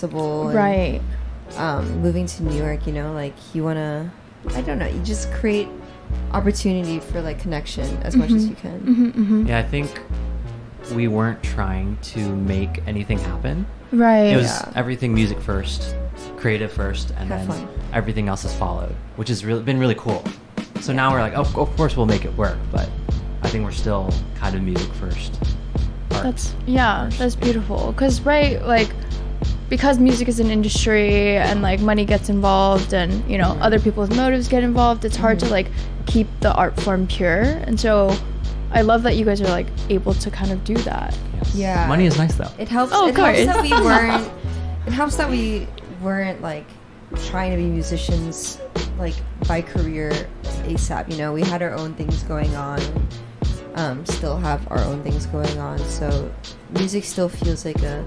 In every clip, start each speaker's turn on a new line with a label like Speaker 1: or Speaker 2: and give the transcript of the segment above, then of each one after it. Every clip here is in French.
Speaker 1: And,
Speaker 2: Right.
Speaker 1: moving to New York, you know, like you wanna, I don't know, you just create opportunity for like connection as much as you can.
Speaker 3: Yeah, I think we weren't trying to make anything happen.
Speaker 2: Right.
Speaker 3: It was everything music first, creative first, and
Speaker 1: Have
Speaker 3: then
Speaker 1: fun.
Speaker 3: everything else has followed, which has been really cool. So now we're like, oh, of course we'll make it work, but I think we're still kind of music first. art first.
Speaker 2: That's beautiful. Because, right, like, because music is an industry and like money gets involved and, you know, other people's motives get involved, it's hard to like keep the art form pure. And so I love that you guys are like able to kind of do that.
Speaker 3: Yes.
Speaker 1: Yeah.
Speaker 3: Money is nice though.
Speaker 1: It helps.
Speaker 2: Oh,
Speaker 1: It
Speaker 2: of course.
Speaker 1: helps that we weren't. It helps that we weren't like trying to be musicians like by career ASAP. You know, we had our own things going on. Still have our own things going on. So music still feels like a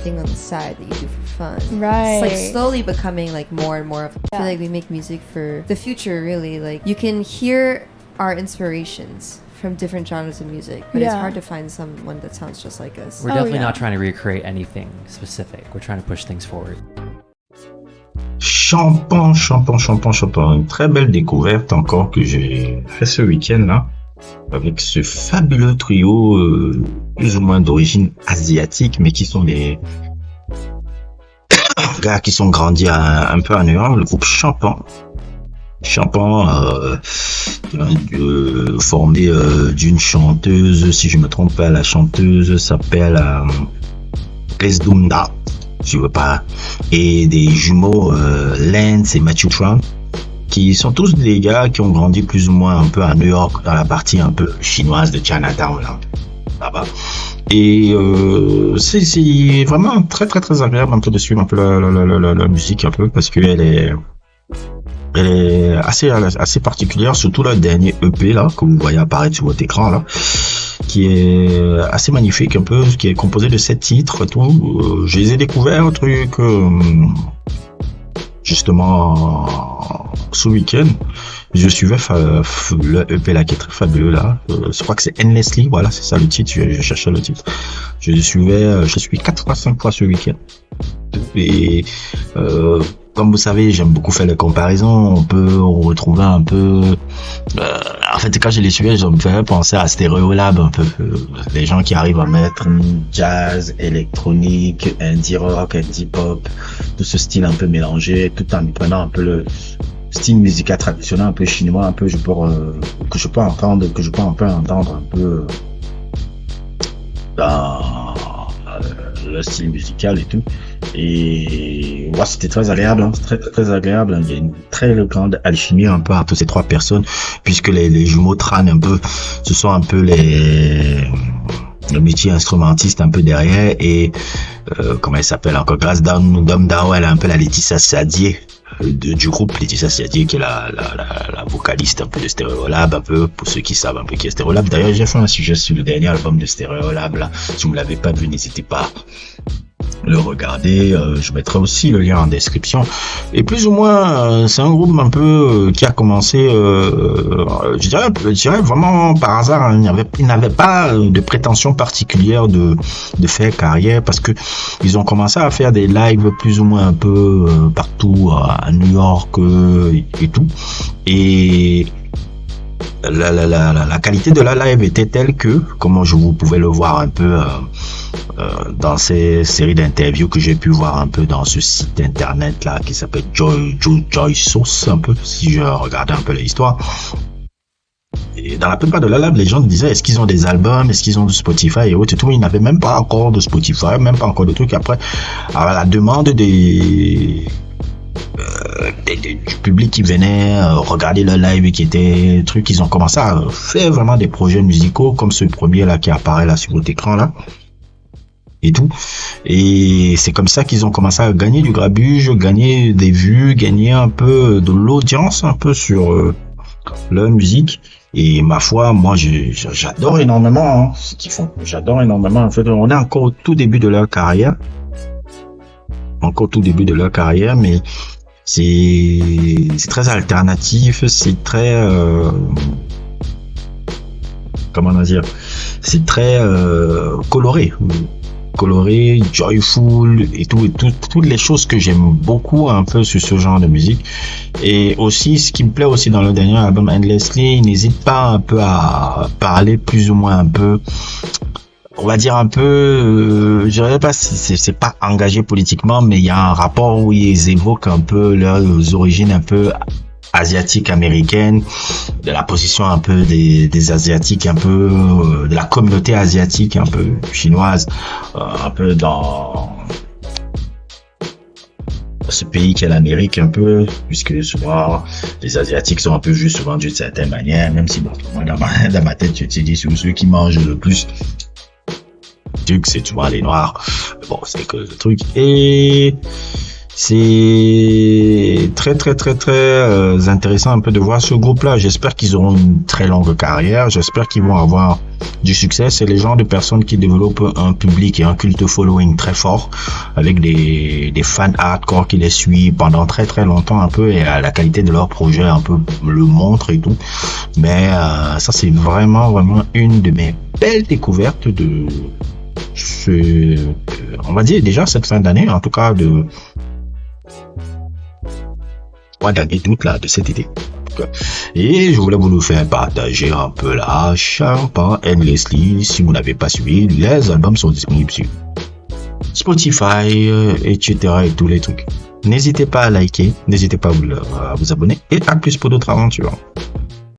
Speaker 1: thing on the side that you do for fun.
Speaker 2: Right.
Speaker 1: It's like slowly becoming like more and more of. I feel like we make music for the future. Really, like you can hear our inspirations from different genres of music, but it's hard to find someone that sounds just like us.
Speaker 3: We're definitely not trying to recreate anything specific. We're trying to push things forward.
Speaker 4: Champan. Une très belle découverte encore que j'ai fait ce week-end là, avec ce fabuleux trio plus ou moins d'origine asiatique, mais qui sont des gars qui sont grandis un peu à New York, le groupe Champan, formé d'une chanteuse, si je me trompe pas, la chanteuse s'appelle Grace Dumda, je veux pas, et des jumeaux Lance et Matthew Trump, qui sont tous des gars qui ont grandi plus ou moins un peu à New York, dans la partie un peu chinoise de Chinatown là-bas. Et c'est vraiment très très très agréable un peu de suivre un peu la musique un peu, parce que elle est assez particulière, surtout le dernier EP là que vous voyez apparaître sur votre écran là, qui est assez magnifique un peu, qui est composé de 7 titres tout. Je les ai découverts un truc justement ce week-end. Je suivais le EP là qui est très fabuleux là. Je crois que c'est Endlessly, voilà, c'est ça le titre. Je cherchais le titre. Je suis 4 fois 5 fois ce week-end. Et comme vous savez, j'aime beaucoup faire les comparaisons. On peut retrouver un peu. En fait, quand je les suivais, je me faisais penser à Stereolab un peu. Les gens qui arrivent à mettre jazz, électronique, indie rock, indie pop, tout ce style un peu mélangé, tout en prenant un peu le style musical traditionnel, un peu chinois, un peu que je peux entendre un peu dans le style musical et tout. Et ouais, c'était très agréable, hein. Très très très agréable. Il y a une très grande alchimie un peu entre ces trois personnes, puisque les jumeaux Tran un peu, ce sont un peu le métier instrumentiste un peu derrière, et comment elle s'appelle encore, Grace Dumda, elle est un peu la Laetitia Sadier du groupe. Laetitia Sadier qui est la vocaliste un peu de Stereolab, un peu pour ceux qui savent un peu qui est Stereolab. D'ailleurs, j'ai fait un sujet sur le dernier album de Stereolab là. Si vous ne l'avez pas vu, n'hésitez pas le regarder, je mettrai aussi le lien en description. Et plus ou moins c'est un groupe un peu qui a commencé je dirais vraiment par hasard, hein. Il n'avait pas de prétention particulière de faire carrière, parce que ils ont commencé à faire des lives plus ou moins un peu partout à New York et tout, et la qualité de la live était telle que, comme vous pouvez le voir un peu dans ces séries d'interviews que j'ai pu voir un peu dans ce site internet là qui s'appelle Joy Source, un peu, si je regardais un peu l'histoire. Et dans la plupart de la live, les gens disaient est-ce qu'ils ont des albums, est-ce qu'ils ont du Spotify et autres et tout. Ils n'avaient même pas encore de Spotify, même pas encore de trucs. Après, à la demande du public qui venait regarder le live, qui était truc, ils ont commencé à faire vraiment des projets musicaux comme ce premier là qui apparaît là sur votre écran là et tout. Et c'est comme ça qu'ils ont commencé à gagner du grabuge, gagner des vues, gagner un peu de l'audience un peu sur leur musique. Et ma foi, moi j'adore énormément ce qu'ils font. J'adore énormément. En fait, on est encore au tout début de leur carrière. Mais c'est très alternatif, c'est très comment dire, c'est très coloré. coloré, joyful et toutes les choses que j'aime beaucoup un peu sur ce genre de musique. Et aussi, ce qui me plaît aussi dans le dernier album Endlessly, il n'hésite pas un peu à parler plus ou moins un peu, on va dire un peu, je dirais pas si c'est pas engagé politiquement, mais il y a un rapport où ils évoquent un peu leurs origines un peu asiatiques américaines, de la position un peu des asiatiques, un peu de la communauté asiatique un peu chinoise, un peu dans ce pays qu'est l'Amérique un peu, puisque souvent les asiatiques sont un peu vus souvent d'une certaine manière, même si bon, moi dans ma tête je te dis ceux qui mangent le plus c'est tu vois les noirs, bon c'est que le truc. Et c'est très intéressant un peu de voir ce groupe-là. J'espère qu'ils auront une très longue carrière. J'espère qu'ils vont avoir du succès. C'est les genres de personnes qui développent un public et un culte following très fort, avec des fans hardcore qui les suivent pendant très longtemps un peu, et la qualité de leur projet un peu le montre et tout. Mais ça c'est vraiment une de mes belles découvertes de on va dire déjà cette fin d'année, en tout cas de d'année d'août là, de cet été. Et je voulais vous le faire partager un peu la par Endlessly. Si vous n'avez pas suivi, les albums sont disponibles sur Spotify, etc. et tous les trucs. N'hésitez pas à liker, n'hésitez pas à vous abonner, et à plus pour d'autres aventures.